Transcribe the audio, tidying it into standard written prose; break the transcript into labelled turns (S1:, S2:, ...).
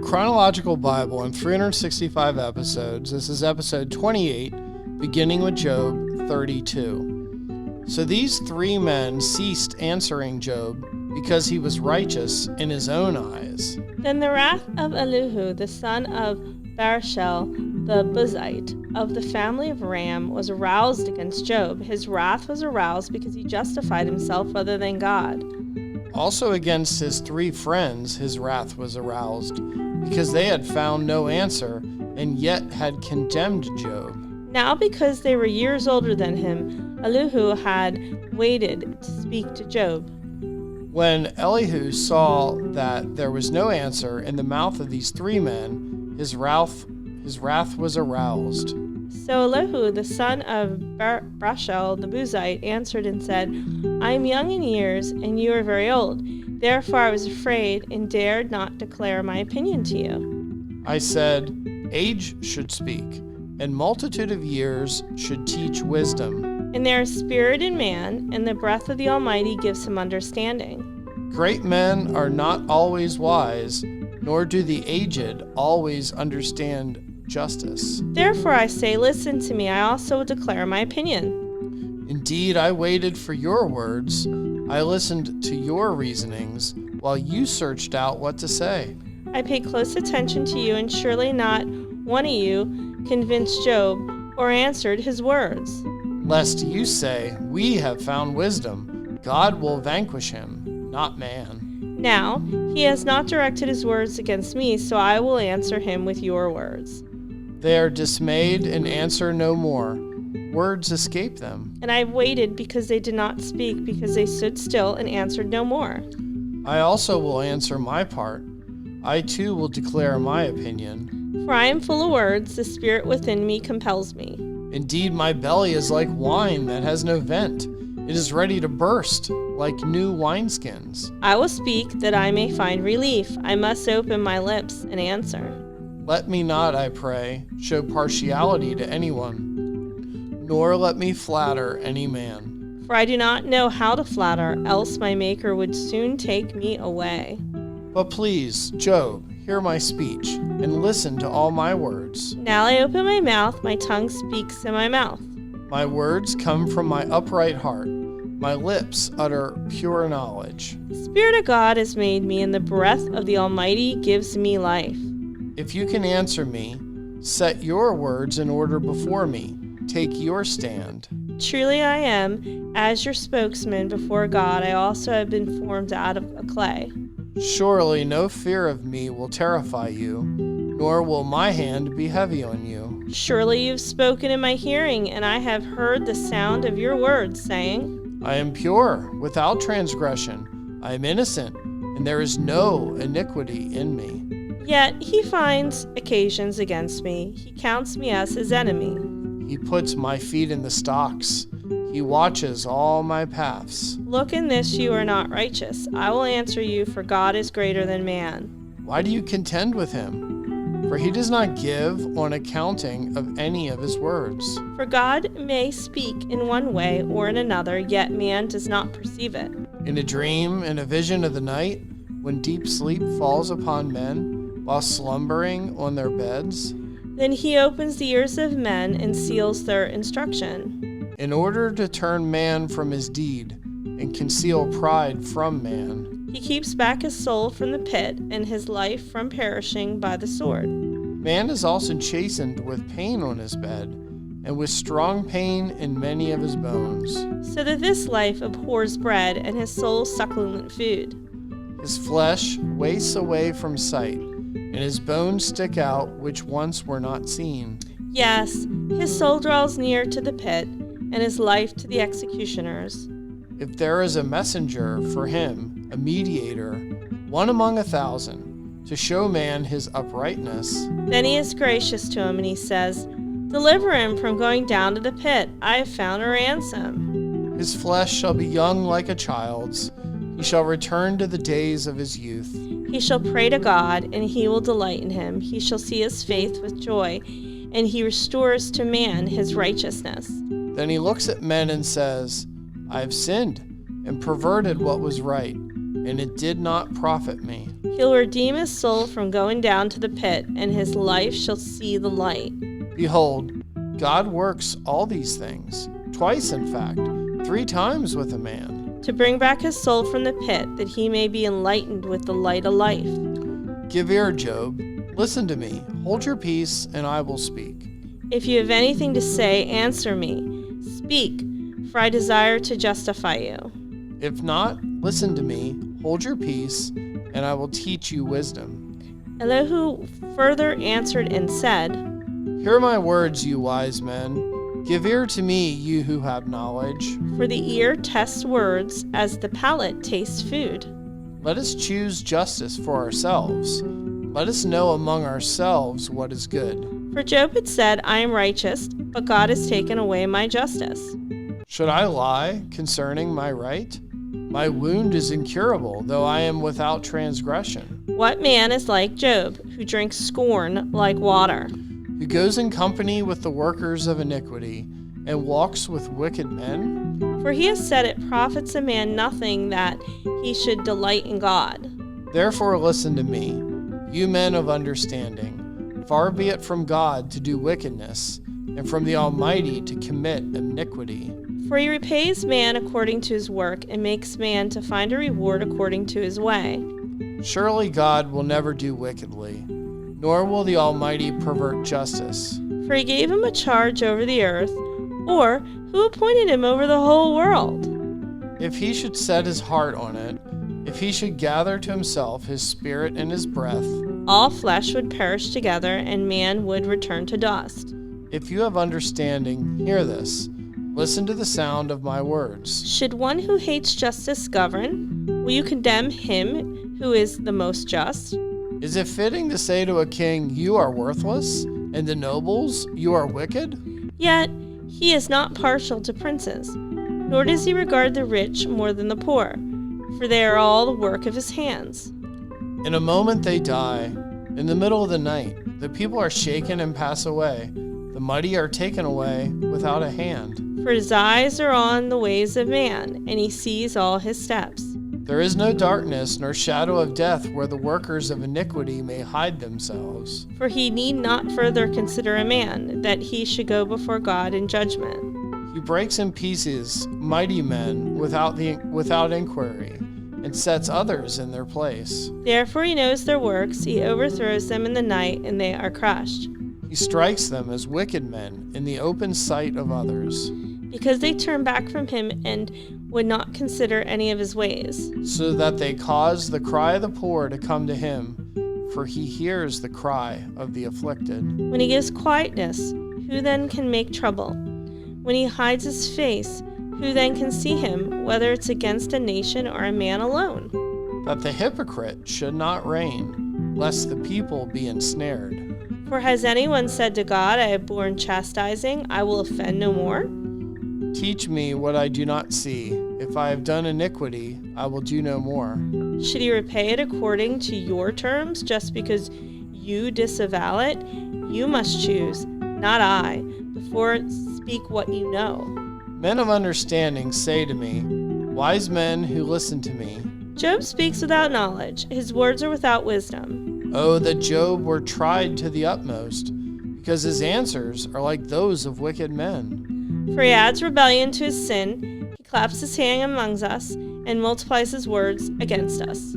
S1: Chronological Bible in 365 episodes. This is episode 28, beginning with Job 32. So these three men ceased answering Job because he was righteous in his own eyes.
S2: Then the wrath of Elihu, the son of Barashel, the Buzite, of the family of Ram, was aroused against Job. His wrath was aroused because he justified himself other than God.
S1: Also against his three friends his wrath was aroused, because they had found no answer, and yet had condemned Job.
S2: Now because they were years older than him, Elihu had waited to speak to Job.
S1: When Elihu saw that there was no answer in the mouth of these three men, his wrath was aroused.
S2: So Elihu, the son of Barashel, the Buzite, answered and said, I am young in years, and you are very old. Therefore I was afraid and dared not declare my opinion to you.
S1: I said, age should speak, and multitude of years should teach wisdom.
S2: And there is spirit in man, and the breath of the Almighty gives him understanding.
S1: Great men are not always wise, nor do the aged always understand justice.
S2: Therefore I say, listen to me, I also will declare my opinion.
S1: Indeed, I waited for your words. I listened to your reasonings while you searched out what to say.
S2: I paid close attention to you, and surely not one of you convinced Job or answered his words.
S1: Lest you say, we have found wisdom. God will vanquish him, not man.
S2: Now, he has not directed his words against me, so I will answer him with your words.
S1: They are dismayed and answer no more. Words escape them.
S2: And I waited because they did not speak, because they stood still and answered no more.
S1: I also will answer my part. I too will declare my opinion.
S2: For I am full of words, the spirit within me compels me.
S1: Indeed, my belly is like wine that has no vent. It is ready to burst, like new wineskins.
S2: I will speak that I may find relief. I must open my lips and answer.
S1: Let me not, I pray, show partiality to anyone, nor let me flatter any man.
S2: For I do not know how to flatter, else my Maker would soon take me away.
S1: But please, Job, hear my speech, and listen to all my words.
S2: Now I open my mouth, my tongue speaks in my mouth.
S1: My words come from my upright heart. My lips utter pure knowledge.
S2: The Spirit of God has made me, and the breath of the Almighty gives me life.
S1: If you can answer me, set your words in order before me. Take your stand.
S2: Truly I am, as your spokesman before God. I also have been formed out of a clay.
S1: Surely no fear of me will terrify you, nor will my hand be heavy on you.
S2: Surely you have spoken in my hearing, and I have heard the sound of your words, saying,
S1: I am pure, without transgression. I am innocent, and there is no iniquity in me.
S2: Yet he finds occasions against me. He counts me as his enemy.
S1: He puts my feet in the stocks. He watches all my paths.
S2: Look, in this you are not righteous. I will answer you, for God is greater than man.
S1: Why do you contend with him? For he does not give on accounting of any of his words.
S2: For God may speak in one way or in another, yet man does not perceive it.
S1: In a dream, in a vision of the night, when deep sleep falls upon men, while slumbering on their beds,
S2: then he opens the ears of men and seals their instruction,
S1: in order to turn man from his deed and conceal pride from man.
S2: He keeps back his soul from the pit and his life from perishing by the sword.
S1: Man is also chastened with pain on his bed, and with strong pain in many of his bones.
S2: So that this life abhors bread, and his soul succulent food.
S1: His flesh wastes away from sight, and his bones stick out which once were not seen.
S2: Yes, his soul draws near to the pit, and his life to the executioners.
S1: If there is a messenger for him, a mediator, one among 1,000, to show man his uprightness,
S2: then he is gracious to him, and he says, deliver him from going down to the pit. I have found a ransom.
S1: His flesh shall be young like a child's. He shall return to the days of his youth.
S2: He shall pray to God, and he will delight in him. He shall see his faith with joy, and he restores to man his righteousness.
S1: Then he looks at men and says, I have sinned and perverted what was right, and it did not profit me.
S2: He'll redeem his soul from going down to the pit, and his life shall see the light.
S1: Behold, God works all these things, twice in fact, 3 times with a man,
S2: to bring back his soul from the pit, that he may be enlightened with the light of life.
S1: Give ear, Job. Listen to me. Hold your peace, and I will speak.
S2: If you have anything to say, answer me. Speak, for I desire to justify you.
S1: If not, listen to me. Hold your peace, and I will teach you wisdom.
S2: Elihu further answered and said,
S1: Hear my words, you wise men. Give ear to me, you who have knowledge.
S2: For the ear tests words as the palate tastes food.
S1: Let us choose justice for ourselves. Let us know among ourselves what is good.
S2: For Job had said, I am righteous, but God has taken away my justice.
S1: Should I lie concerning my right? My wound is incurable, though I am without transgression.
S2: What man is like Job, who drinks scorn like water?
S1: Who goes in company with the workers of iniquity, and walks with wicked men?
S2: For he has said it profits a man nothing that he should delight in God.
S1: Therefore listen to me, you men of understanding. Far be it from God to do wickedness, and from the Almighty to commit iniquity.
S2: For he repays man according to his work, and makes man to find a reward according to his way.
S1: Surely God will never do wickedly, nor will the Almighty pervert justice.
S2: For he gave him a charge over the earth, or who appointed him over the whole world?
S1: If he should set his heart on it, if he should gather to himself his spirit and his breath,
S2: all flesh would perish together, and man would return to dust.
S1: If you have understanding, hear this. Listen to the sound of my words.
S2: Should one who hates justice govern? Will you condemn him who is the most just?
S1: Is it fitting to say to a king, you are worthless, and the nobles, you are wicked?
S2: Yet he is not partial to princes, nor does he regard the rich more than the poor, for they are all the work of his hands.
S1: In a moment they die. In the middle of the night, the people are shaken and pass away. The mighty are taken away without a hand.
S2: For his eyes are on the ways of man, and he sees all his steps.
S1: There is no darkness nor shadow of death where the workers of iniquity may hide themselves.
S2: For he need not further consider a man, that he should go before God in judgment.
S1: He breaks in pieces mighty men without inquiry, and sets others in their place.
S2: Therefore he knows their works, he overthrows them in the night, and they are crushed.
S1: He strikes them as wicked men in the open sight of others.
S2: Because they turn back from him and would not consider any of his ways.
S1: So that they cause the cry of the poor to come to him, for he hears the cry of the afflicted.
S2: When he gives quietness, who then can make trouble? When he hides his face, who then can see him, whether it's against a nation or a man alone?
S1: That the hypocrite should not reign, lest the people be ensnared.
S2: For has anyone said to God, I have borne chastising, I will offend no more?
S1: Teach me what I do not see. If I have done iniquity, I will do no more.
S2: Should he repay it according to your terms, just because you disavow it? You must choose, not I, before speak what you know.
S1: Men of understanding say to me, wise men who listen to me.
S2: Job speaks without knowledge. His words are without wisdom.
S1: Oh, that Job were tried to the utmost, because his answers are like those of wicked men.
S2: For he adds rebellion to his sin. He claps his hand among us and multiplies his words against us.